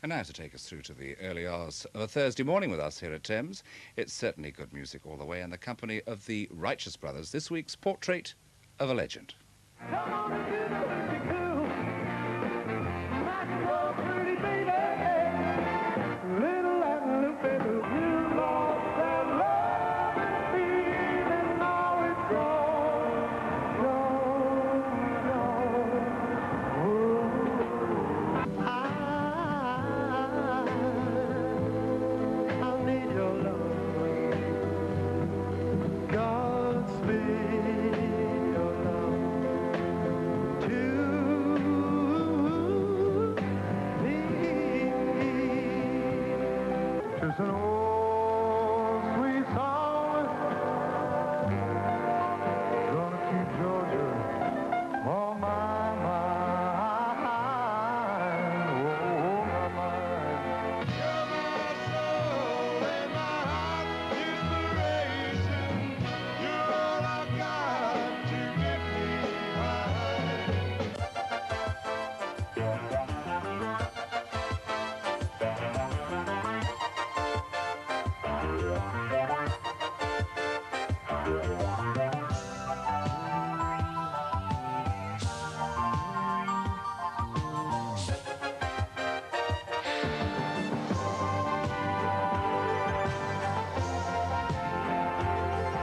And now to take us through to the early hours of a Thursday morning with us here at Thames, it's certainly good music all the way in the company of the Righteous Brothers, this week's Portrait of a Legend. Come on and do the Lucy Cool. Rock and roll, pretty baby. Little Latin Lupe Lou. You lost that love and feeling, now it's gone, gone, gone. I'll need your love. Godspeed. Just an old sweet song, gonna keep Georgia on my mind, oh, my mind. You're my soul and my heart's inspiration. You're all I got to get me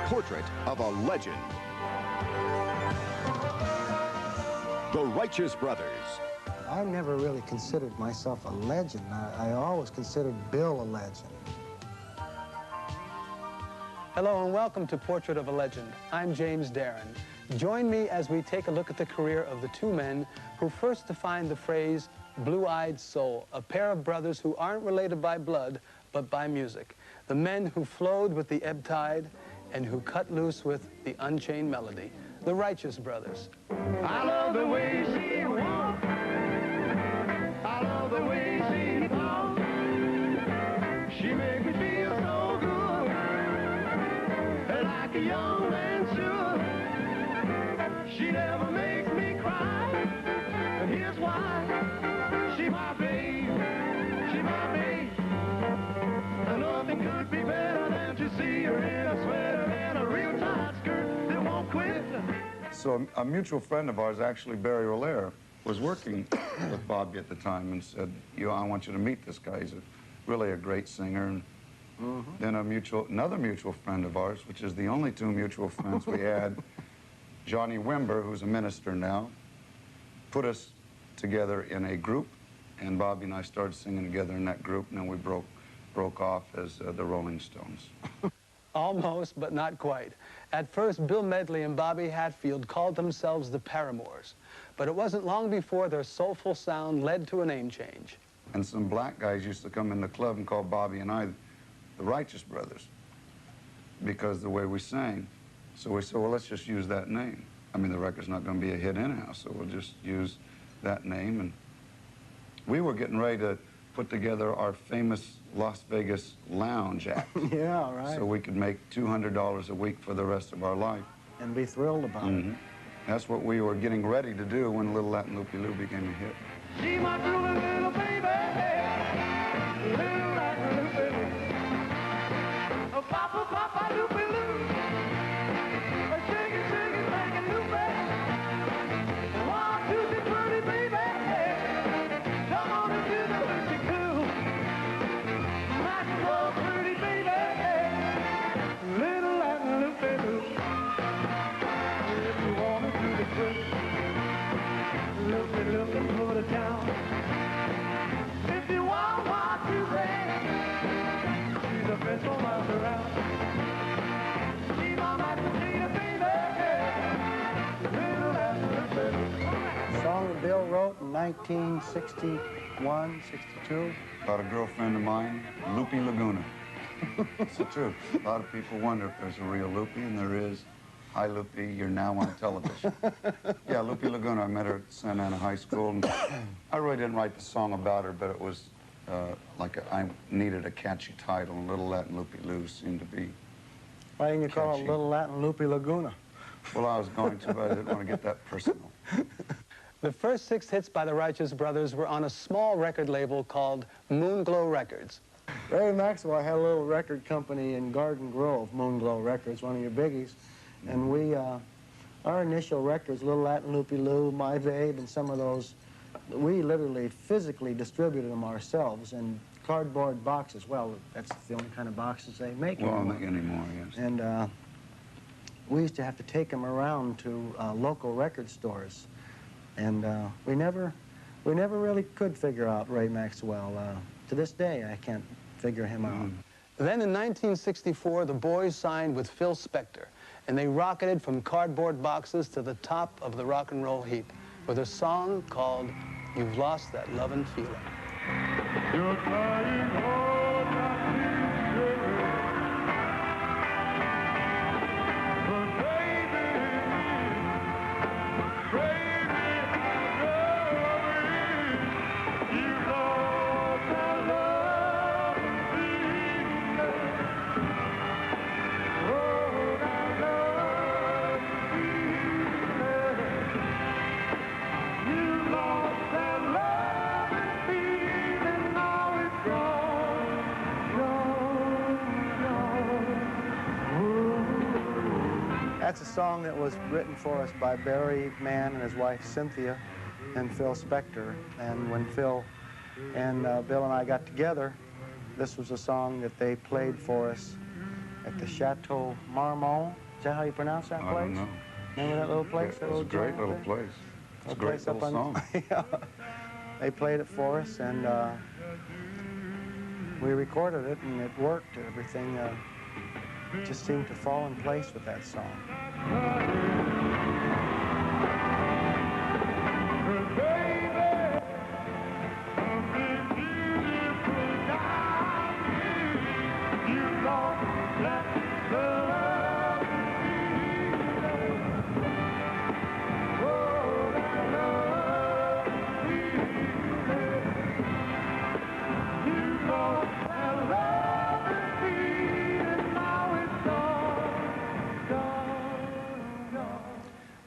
Portrait of a Legend. The Righteous Brothers. I never really considered myself a legend. I always considered Bill a legend. Hello and welcome to Portrait of a Legend. I'm James Darren. Join me as we take a look at the career of the two men who first defined the phrase blue-eyed soul, a pair of brothers who aren't related by blood, but by music. The men who flowed with the ebb tide and who cut loose with the unchained melody. The Righteous Brothers. I love the way she walks. I love the way she talks. She makes me feel so good, like a young man should. She never makes me cry, and here's why. She my babe, she my babe. And nothing could be better than to see her in a sweater and a real tight skirt that won't quit. So a mutual friend of ours, actually Barry Roller, was working with Bobby at the time and said, I want you to meet this guy. He's really a great singer. And then another mutual friend of ours, which is the only two mutual friends we had, Johnny Wimber, who's a minister now, put us together in a group, and Bobby and I started singing together in that group, and then we broke off as the Rolling Stones. Almost, but not quite. At first, Bill Medley and Bobby Hatfield called themselves the Paramours, but it wasn't long before their soulful sound led to a name change. And some black guys used to come in the club and call Bobby and I the Righteous Brothers because of the way we sang. So we said, well, let's just use that name. I mean, the record's not going to be a hit anyhow, so we'll just use that name. And we were getting ready to put together our famous Las Vegas lounge act. Yeah, right. So we could make $200 a week for the rest of our life. And be thrilled about it. That's what we were getting ready to do when Little Latin Loopy Lou became a hit. She my groovy little baby, little Latin Loopy Lou. Oh, Papa, Papa Loopy Lou. Oh, shake it, like a loopy. 1, 2, 3, pretty baby. Come on and do the Lucy Cool. Rock and roll, pretty baby. Little Latin Loopy Lou. If you wanna do the quick, loopy, loopy, put it down. If you want what you say, she's the best woman around. She's my Macarena, baby. Little Latin Loopy Lou. Song that Bill wrote in 1961, 62. About a girlfriend of mine, Loopy Laguna. It's the truth. A lot of people wonder if there's a real Loopy, and there is. Hi, Loopy, you're now on television. Yeah, Loopy Laguna, I met her at Santa Ana High School, and I really didn't write the song about her, but it was I needed a catchy title, and Little Latin Loopy Lou seemed to be Why didn't you call it catchy. Little Latin Loopy Laguna? Well, I was going to, but I didn't want to get that personal. The first 6 hits by the Righteous Brothers were on a small record label called Moonglow Records. Ray Maxwell had a little record company in Garden Grove, Moonglow Records, one of your biggies. And we, our initial records, Little Latin Loopy Loo, My Babe, and some of those, we literally physically distributed them ourselves in cardboard boxes. Well, that's the only kind of boxes they make Well, anymore. not anymore, yes. And we used to have to take them around to local record stores. And we never really could figure out Ray Maxwell. To this day, I can't figure him out. Then in 1964, the boys signed with Phil Spector, and they rocketed from cardboard boxes to the top of the rock and roll heap with a song called You've Lost That Lovin' Feeling. You're trying hard not to but baby, you lost that love feeling. Oh, that love feeling. You lost that love feeling, now it's gone, gone. That's a song that was written for us by Barry Mann and his wife Cynthia and Phil Spector. And when Phil and Bill and I got together, this was a song that they played for us at the Chateau Marmont. Is that how you pronounce that place? I don't know. Remember that little place? It was a great little place. It's a great little song. Yeah. They played it for us, and we recorded it, and it worked. Everything just seemed to fall in place with that song.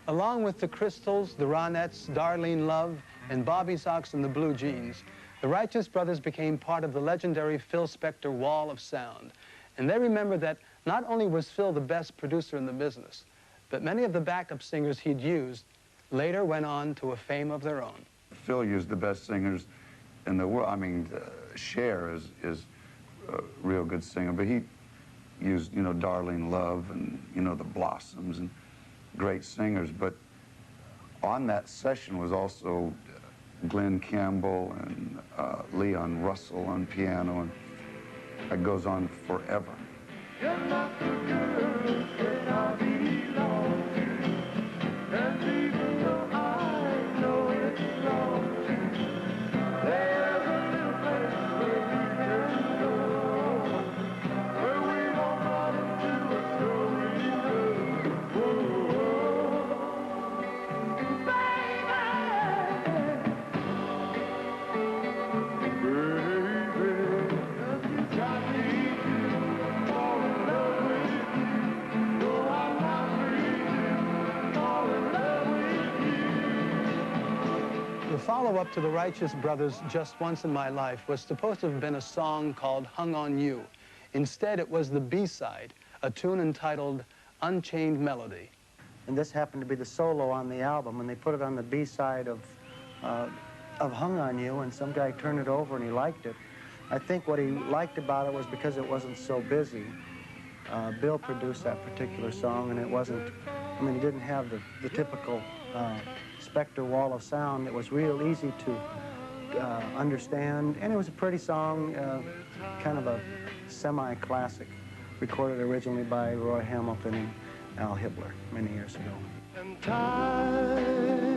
Along with the Crystals, the Ronettes, Darlene Love, and Bobby Sox and the Blue Jeans, the Righteous Brothers became part of the legendary Phil Spector Wall of Sound. And they remembered that not only was Phil the best producer in the business, but many of the backup singers he'd used later went on to a fame of their own. Phil used the best singers in the world. I mean, Cher is a real good singer, but he used, you know, Darlene Love and, you know, the Blossoms and great singers. But on that session was also Glenn Campbell and Leon Russell on piano, and it goes on forever. You're not the girl that I belong to, and even though I know it's wrong, there's a little place where we can go, where we won't run into a story. The follow-up to the Righteous Brothers' Just Once in My Life was supposed to have been a song called Hung on You. Instead, it was the B-side, a tune entitled Unchained Melody. And this happened to be the solo on the album, and they put it on the B-side of Hung on You, and some guy turned it over and he liked it. I think what he liked about it was because it wasn't so busy. Bill produced that particular song, and it wasn't, I mean, he didn't have the typical Spector Wall of Sound. It was real easy to understand, and it was a pretty song, kind of a semi-classic, recorded originally by Roy Hamilton and Al Hibbler many years ago. And time